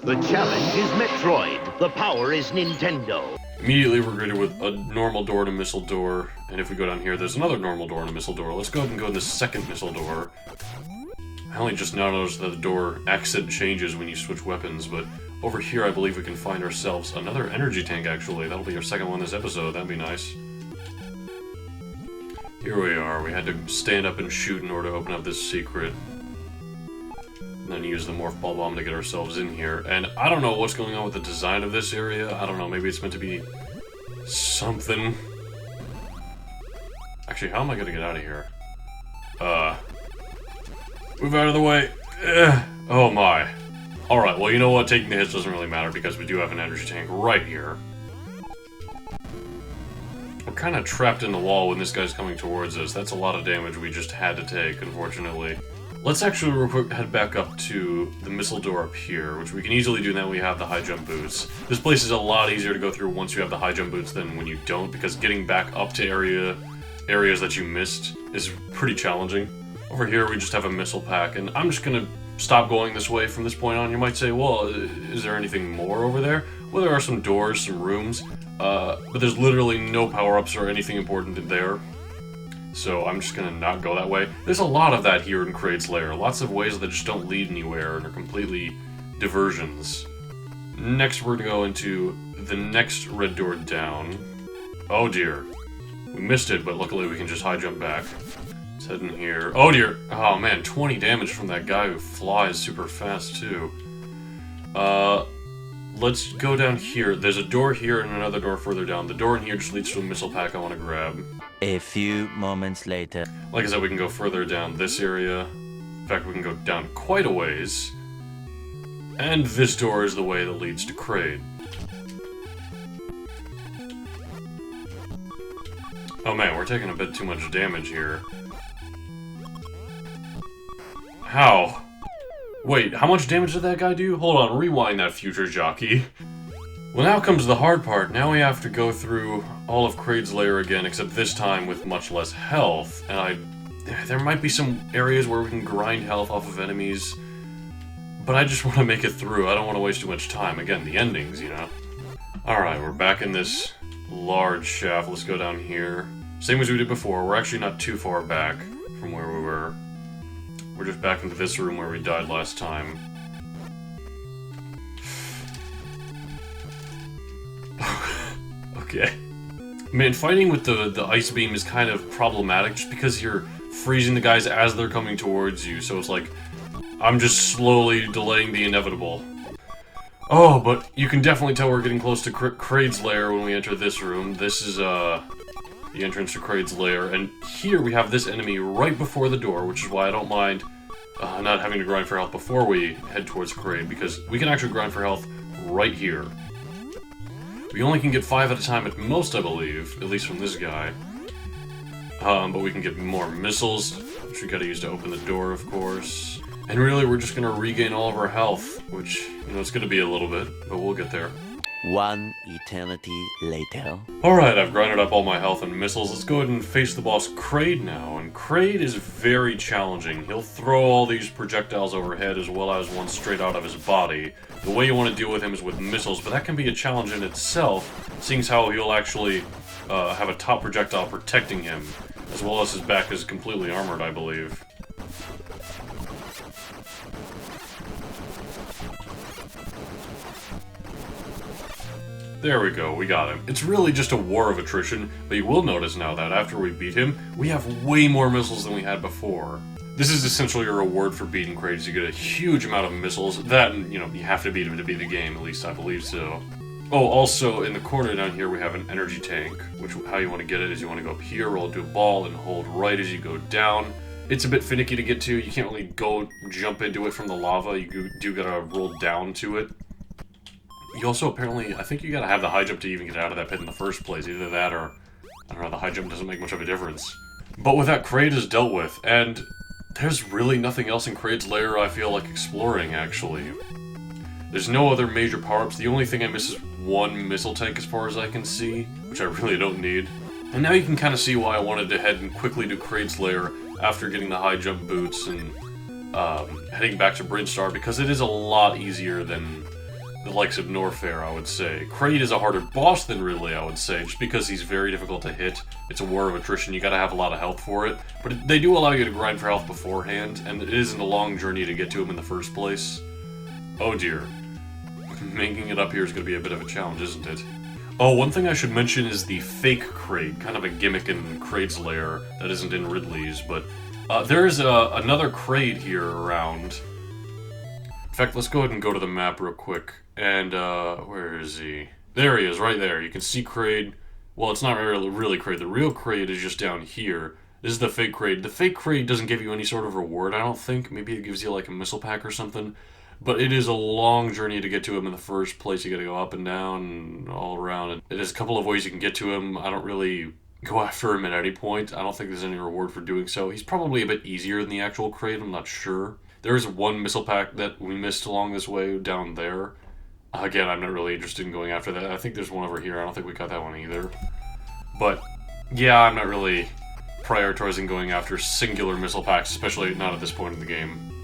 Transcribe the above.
The challenge is Metroid. The power is Nintendo. Immediately we're greeted with a normal door and a missile door, and if we go down here, there's another normal door and a missile door. Let's go ahead and go in the second missile door. I only just now noticed that the door accent changes when you switch weapons, but over here I believe we can find ourselves another energy tank, actually. That'll be our second one this episode, that'd be nice. Here we are. We had to stand up and shoot in order to open up this secret. And then use the Morph Ball Bomb to get ourselves in here. And I don't know what's going on with the design of this area. I don't know, maybe it's meant to be something. Actually, how am I gonna get out of here? Move out of the way. Oh my. Alright, well you know what? Taking the hits doesn't really matter because we do have an energy tank right here. We're kind of trapped in the wall when this guy's coming towards us. That's a lot of damage we just had to take, unfortunately. Let's actually real quick head back up to the missile door up here, which we can easily do now that we have the high jump boots. This place is a lot easier to go through once you have the high jump boots than when you don't, because getting back up to areas that you missed is pretty challenging. Over here we just have a missile pack, and I'm just gonna stop going this way from this point on. You might say, well, is there anything more over there? Well, there are some doors, some rooms, but there's literally no power-ups or anything important in there. So I'm just gonna not go that way. There's a lot of that here in Kraid's Lair. Lots of ways that just don't lead anywhere and are completely diversions. Next we're gonna go into the next red door down. Oh dear. We missed it, but luckily we can just high jump back. Let's head in here. Oh dear! Oh man, 20 damage from that guy who flies super fast too. Let's go down here. There's a door here and another door further down. The door in here just leads to a missile pack I want to grab. A few moments later. Like I said, we can go further down this area. In fact, we can go down quite a ways. And this door is the way that leads to Kraid. Oh man, we're taking a bit too much damage here. How? Wait, how much damage did that guy do? Hold on, rewind that, future jockey. Well, now comes the hard part. Now we have to go through all of Kraid's Lair again, except this time with much less health. And there might be some areas where we can grind health off of enemies, but I just want to make it through. I don't want to waste too much time. Again, the endings, you know? Alright, we're back in this large shaft. Let's go down here. Same as we did before. We're actually not too far back from where we were. We're just back into this room where we died last time. Okay. Man, fighting with the ice beam is kind of problematic just because you're freezing the guys as they're coming towards you, so it's like, I'm just slowly delaying the inevitable. Oh, but you can definitely tell we're getting close to Kraid's Lair when we enter this room. This is, the entrance to Kraid's Lair, and here we have this enemy right before the door, which is why I don't mind not having to grind for health before we head towards Kraid, because we can actually grind for health right here. We only can get 5 at a time at most, I believe, at least from this guy. But we can get more missiles, which we gotta use to open the door, of course. And really, we're just gonna regain all of our health, which, you know, it's gonna be a little bit, but we'll get there. One eternity later. Alright, I've grinded up all my health and missiles. Let's go ahead and face the boss Kraid now. And Kraid is very challenging. He'll throw all these projectiles overhead as well as one straight out of his body. The way you want to deal with him is with missiles, but that can be a challenge in itself, seeing as how he'll actually have a top projectile protecting him, as well as his back is completely armored, I believe. There we go, we got him. It's really just a war of attrition, but you will notice now that after we beat him, we have way more missiles than we had before. This is essentially a reward for beating Kraid, you get a huge amount of missiles. That, you know, you have to beat him to beat the game, at least I believe so. Oh, also, in the corner down here we have an energy tank, which how you want to get it is you want to go up here, roll into a ball, and hold right as you go down. It's a bit finicky to get to, you can't really go jump into it from the lava, you do gotta roll down to it. You also apparently, I think you gotta have the high jump to even get out of that pit in the first place. Either that or, I don't know, the high jump doesn't make much of a difference. But with that, Kraid is dealt with, and there's really nothing else in Kraid's Lair I feel like exploring, actually. There's no other major power-ups. The only thing I miss is one missile tank as far as I can see, which I really don't need. And now you can kind of see why I wanted to head and quickly do Kraid's Lair after getting the high jump boots and heading back to Brinstar, because it is a lot easier than the likes of Norfair, I would say. Kraid is a harder boss than Ridley, I would say, just because he's very difficult to hit. It's a war of attrition, you gotta have a lot of health for it. But they do allow you to grind for health beforehand, and it isn't a long journey to get to him in the first place. Oh dear. Making it up here is gonna be a bit of a challenge, isn't it? Oh, one thing I should mention is the fake Kraid, kind of a gimmick in Kraid's lair that isn't in Ridley's, but there is another Kraid here around. In fact, let's go ahead and go to the map real quick. And, where is he? There he is, right there. You can see Kraid. Well, it's not really Kraid. The real Kraid is just down here. This is the fake Kraid. The fake Kraid doesn't give you any sort of reward, I don't think. Maybe it gives you, like, a missile pack or something. But it is a long journey to get to him in the first place. You gotta go up and down and all around. It has a couple of ways you can get to him. I don't really go after him at any point. I don't think there's any reward for doing so. He's probably a bit easier than the actual Kraid, I'm not sure. There is one missile pack that we missed along this way, down there. Again, I'm not really interested in going after that. I think there's one over here. I don't think we got that one either. But, yeah, I'm not really prioritizing going after singular missile packs, especially not at this point in the game.